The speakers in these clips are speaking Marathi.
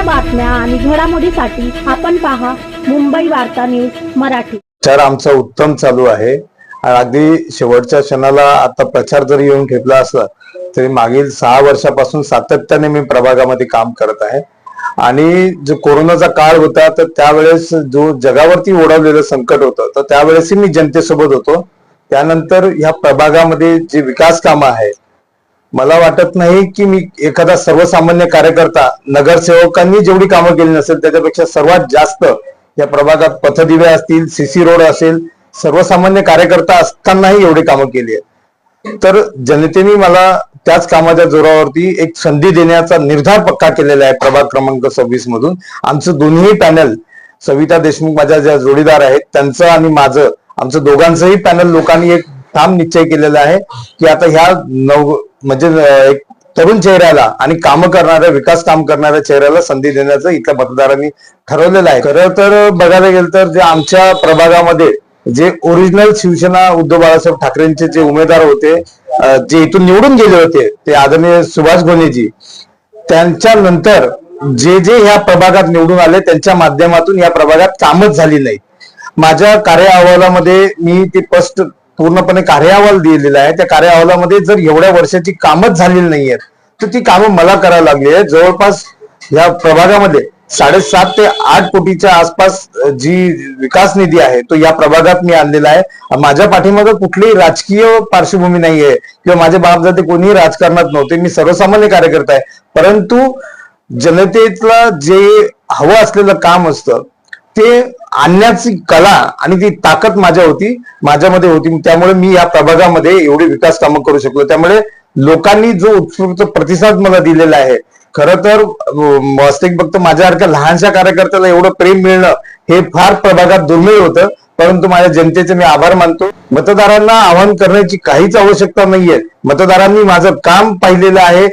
बातम्या आणि घडामोडीसाठी आपण पहा मुंबई वार्ता न्यूज मराठी। प्रचार आमचा उत्तम चालू आहे। अगदी शेवटच्या क्षणाला आता प्रचार जरी येऊन ठेपला असला तरी मागील 6 वर्षापासून सातत्याने मी प्रभागामध्ये काम करत आहे। आणि जो कोरोनाचा काळ होता तर त्यावेळेस जो जगावरती ओढवलेलं संकट होतं तर त्यावेळेस मी जनतेसोबत होतो। त्यानंतर ह्या प्रभागामध्ये जे विकास कामं आहे, मला वाटत नाही की मी एखादा सर्वसामान्य कार्यकर्ता नगरसेवकांनी जेवढी कामं केली नसेल त्याच्यापेक्षा सर्वात जास्त या प्रभागात पथदिवे असतील, सीसी रोड असेल, सर्वसामान्य कार्यकर्ता असतानाही एवढी कामं केली आहेत। तर जनतेने मला त्याच कामाच्या जोरावरती एक संधी देण्याचा निर्धार पक्का केलेला आहे। प्रभाग क्रमांक 26 मधून आमचं दोन्ही पॅनल, सविता देशमुख माझ्या ज्या जोडीदार आहेत त्यांचं आणि माझं, आमचं दोघांचंही पॅनल लोकांनी एक ठाम निश्चय केलेला आहे की आता ह्या म्हणजे एक तरुण चेहऱ्याला आणि काम करणाऱ्या, विकास काम करणाऱ्या चेहऱ्याला संधी देण्याचं इथल्या मतदारांनी ठरवलेलं आहे। खरं तर बघायला गेलं तर जे आमच्या प्रभागामध्ये जे ओरिजिनल शिवसेना उद्धव बाळासाहेब ठाकरेंचे जे उमेदवार होते, जे इथून निवडून गेले होते, ते आदरणीय सुभाष घोणेजी, त्यांच्या नंतर जे जे ह्या प्रभागात निवडून आले त्यांच्या माध्यमातून या प्रभागात कामच झाली नाही। माझ्या कार्य अहवालामध्ये मी ती स्पष्ट पूर्णपणे कार्य अहवाल दिलेला आहे। त्या कार्य अहवालामध्ये जर एवढ्या वर्षाची कामच झालेली नाहीये तर ती कामं मला करायला लागली आहे। जवळपास या प्रभागामध्ये 7.5 ते 8 कोटीच्या आसपास जी विकास निधी आहे तो या प्रभागात मी आणलेला आहे। माझ्या पाठीमागे कुठलीही राजकीय पार्श्वभूमी नाहीये किंवा माझे बापजाते कोणीही राजकारणात नव्हते, मी सर्वसामान्य कार्यकर्ता आहे। परंतु जनतेतला जे हवं असलेलं काम असतं ते आणण्याची कला आणि ती ताकद माझ्यामध्ये होती। त्यामुळे मी या प्रभागामध्ये एवढी विकास कामं करू शकलो। त्यामुळे लोकांनी जो उत्स्फूर्त प्रतिसाद मला दिलेला आहे, खरं तर वास्तविक फक्त माझ्यासारख्या लहानशा कार्यकर्त्याला एवढं प्रेम मिळणं हे फार प्रभागात दुर्मिळ होतं। परंतु माझ्या जनतेचे मी आभार मानतो। मतदारांना आवाहन करण्याची काहीच आवश्यकता नाहीये। मतदारांनी माझं काम पाहिलेलं आहे।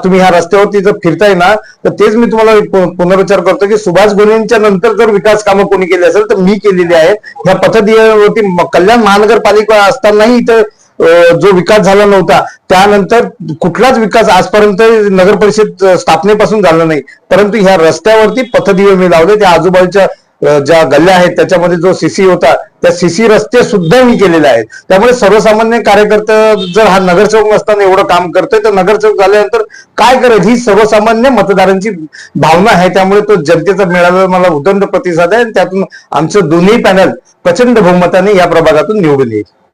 तुम्ही ह्या रस्त्यावरती जर फिरताय ना तर तेच मी तुम्हाला पुनरुच्चार करतो की सुभाष घोणेंच्या नंतर जर विकास कामं कोणी केली असेल तर मी केलेली आहे। ह्या पथदिव्यावरती कल्याण महानगरपालिका असतानाही इथं जो विकास झाला नव्हता, त्यानंतर कुठलाच विकास आजपर्यंत नगर परिषद स्थापनेपासून झाला नाही। परंतु ह्या रस्त्यावरती पथदिवे मी लावले, त्या आजूबाजूच्या ज्या गल्ल्या आहेत त्याच्यामध्ये जो सीसी होता त्या सीसी रस्ते सुद्धा मी केलेले आहेत। त्यामुळे सर्वसामान्य कार्यकर्ता जर हा नगरसेवक नसताना एवढं काम करतोय तर नगरसेवक झाल्यानंतर काय करायचं ही सर्वसामान्य मतदारांची भावना आहे। त्यामुळे तो जनतेचा मिळालेला मला उदंड प्रतिसाद आहे आणि त्यातून आमचं दोन्ही पॅनल प्रचंड बहुमताने या प्रभागातून निवडून येईल।